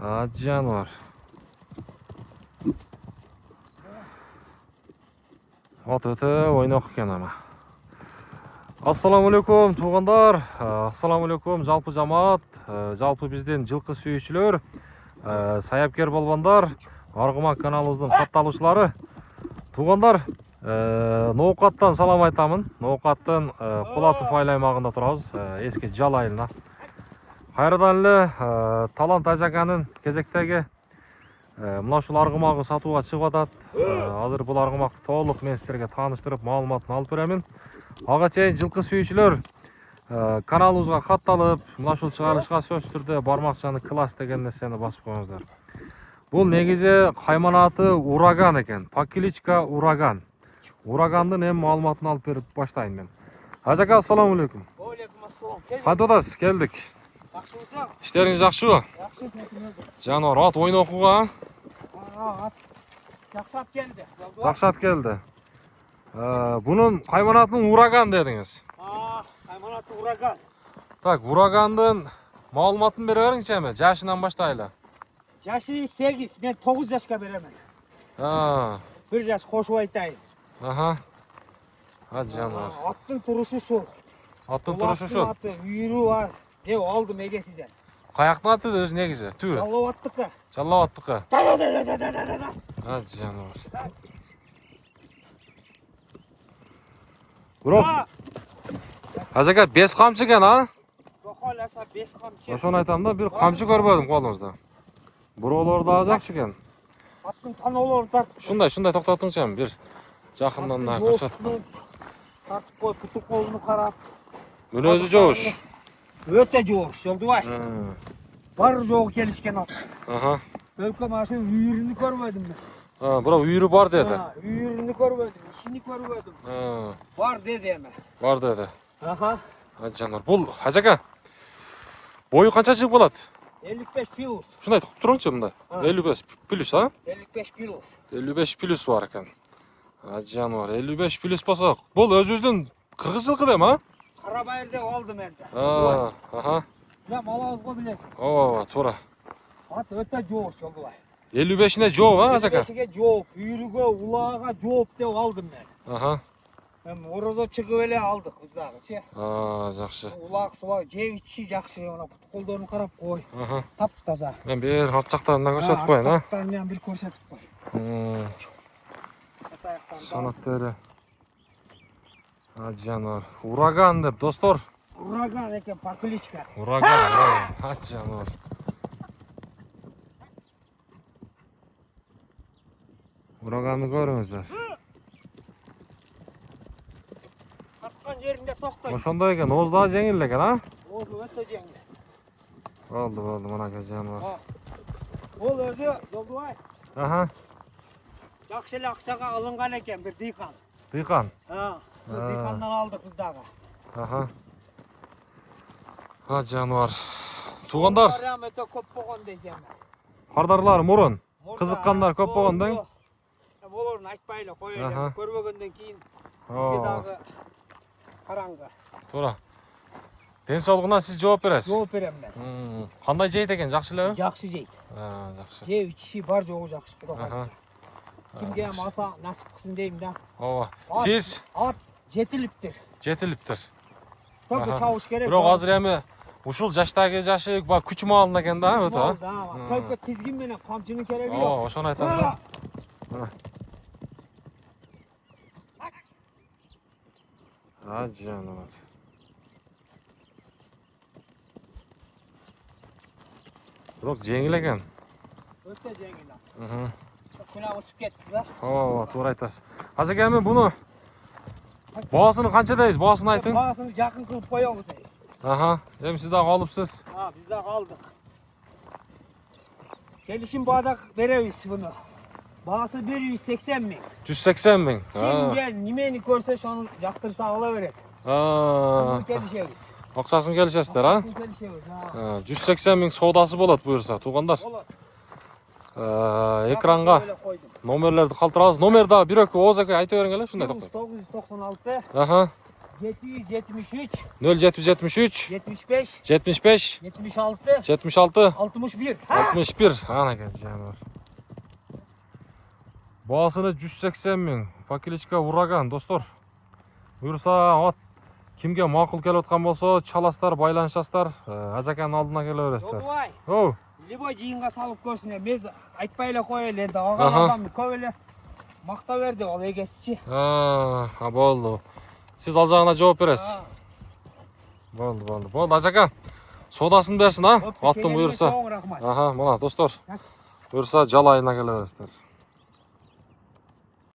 Жануар. От өте ойнақ екен ана. Ассаламалейкум туғандар. Ассаламалейкум жалпы жамаат. Жалпы бізден жылқы сүйүүчүлөр, саяпкер болбандар, Аргымак каналыбыздын катталуучулары. Туғандар, Ноокаттан салам айтамын. Ноокаттын Кулатов айыл аймагында турабыз, эски Жал айылына. Кайрадан эле Талант Ажаканын кезектеги мына ушул аргымагы сатууга чыгып атат. Азыр бул аргымакты толук мен силерге тааныштырып, маалыматын алып беремин. Ага чейин жылкы сүйүүчүлөр каналыбызга катталып, мына ушул чыгарылышка сөзсүз түрдө бармакчаны класс деген нерсени басып коюңуздар. Бул негизи кайманаты Ураган экен. Покличка Ураган. Урагандын эми маалыматын алып берип баштайын мен. Ажака, ассаламу алейкум. Алейкум ассалам. Кантип атасыз? Келдик. Жакшымысың? Иштериңиз жакшыбы? Жакшы, Жануар, ат ойнокуга? ат жакшап келди. Жакшат келди. Bunun kaymanatının Ураган дедиңиз. Кайманаты Ураган. Так, Урагандын маалыматын бере бериңчи эми, жашынан баштайлы. Жашы 8, мен 9 жашка беремен. 1 жаш кошуп айтайын. Ага. Жануар. Аттын турушу ушул. Аттын турушу ушул. Аты үйрү бар. Деп алдым эгесиден. Каяктын аты өзү негизи? Түбү. Жаллабаттыкы. Жаллабаттыкы. Жануар. Бирок Ажака 5 камчы экен, а? Жокол аса 5 камчы. Ошону айтам да, бир камчы көрбөдүм колуңузда. Буроолор дагы жакшы экен. Аттын таноолорун тартып. Шундай токтотуңчу эми, бир жакындан да көрсөт. Тартып коюп, путу колуну карап. Мына өзү жоош. Өтө жоош, жолдубай. Бар жогу келишкен ат. Ага. Өлкөм ашы үйрүнү көрбөдүм мен. Бирок үйрү бар деди. Үйрүнү көрбөдүм, ишини көрбөдүм. Бар деди эми. Бар деди. Аха. Жануар, бул Ажака. Бою канча чыгып калат? 55 плюс. Шундай туруңчу мында. 55 плюс, а? 55 плюс. 55 плюс бар экен. Жануар, 55 плюс болсо, бул өзүбүздүн кыргыз жылкы дем, а? Карабайырда алдым энди. Аха. Я малабызго билесиң. Ооба, туура. Ат өтө жооп жолдубай. 55-ине жооп, а, Ажака? 55-ге жооп, үйрүгө, улаага жооп деп алдым мен. Аха. Эми орозо чыгып эле алдык биз дагычы. Жакшы. Улак, сулак, жеп ичиши жакшы, мына пут колдорун карап кой. Аха. Таптаза. Мен бир алт жактарынан көрсөтүп коеюн, а? Арттан бир көрсөтүп кой. Санаттары. Жануар. Ураган деп, достор. Ураган экен, покличка. Ураган. Жануар. Ураганды көрүңүздөр. Тарткан жеринде токтой. Ошондой экен, ооз дагы жеңил экен, а? Ооз өтө жеңил. Болду, мынакей жануар. Ол өзү жолдубай. Аха. Жакшы эле акчага алынган экен бир дыйкан. Дыйкан. Дыйкандан алдык биз дагы. Аха. Жануар. Туугандар. Өтө көп болгон дейм. Кардарлар мурун. Кызыккандар көп болгон дең. Болорун айтпай эле кой эле. Көрбөгөндөн кийин бизге дагы караңгы. Туура. Ден соолугуна сиз жооп бересиз. Жооп берем мен. Кандай жейт экен, жакшы элеби? Жакшы жейт. Жакшы. Жеп ичиши бар жогу жакшы, Кудай каласа. Кимге аса насип кылсын дейм да. Ооба. Сиз ат жетилиптир. Только чабыш керек. Бирок азыр эми ушул жаштагы жашы бак күч маалында экен да, өтө. Только тизгин менен камчынын кереги жок. Ошону айтам да. Жануар. Бирок жеңил экен. Өтө жеңил. Күнә ысып кетти да. Ооба, туура айтасыз. Азыр эми буну баасын канча дейбиз? Баасын айтың. Баасын жакын кылып коебуз дейм. Аха. Эми сиз дагы алыпсыз. Биз дагы алдык. Келишим баада беребиз буну. Баасы 180 миң. 180 миң. Кимге немени көрсө ошону жактырса ала берет. Келишебиз. Акчасын келишесиздер, а? Келишебиз. 180 миң соодасы болот буюрса, туугандар. Экранга номерлерди калтырабыз. Номер дагы бир экөө ооз экөө айтып бериң эле, ушундай токтой. 996. Аха. 773 0773 75 75 76 76 61. 61. Ana ekan жаныбар. Baasını 180 ming. Pakilichka Uragan dostlar. Buyursa at kimге maqul kelip atkan bolsa çalastar, байланышасыздар, Ажаканын алдына келе бересиздер. Добубай. Оу. Любой жиынга салып көрсүн. Мез айтпай эле коелу энди. Алган адам көп эле макта берди ал эгесичи. Болду. Siz ал жагына жооп бересиз. Болду. Ажака. Содасын берсин, аттын буйрса. Рахмат. Мына достор. Буйрса жалайына келе бересиздер.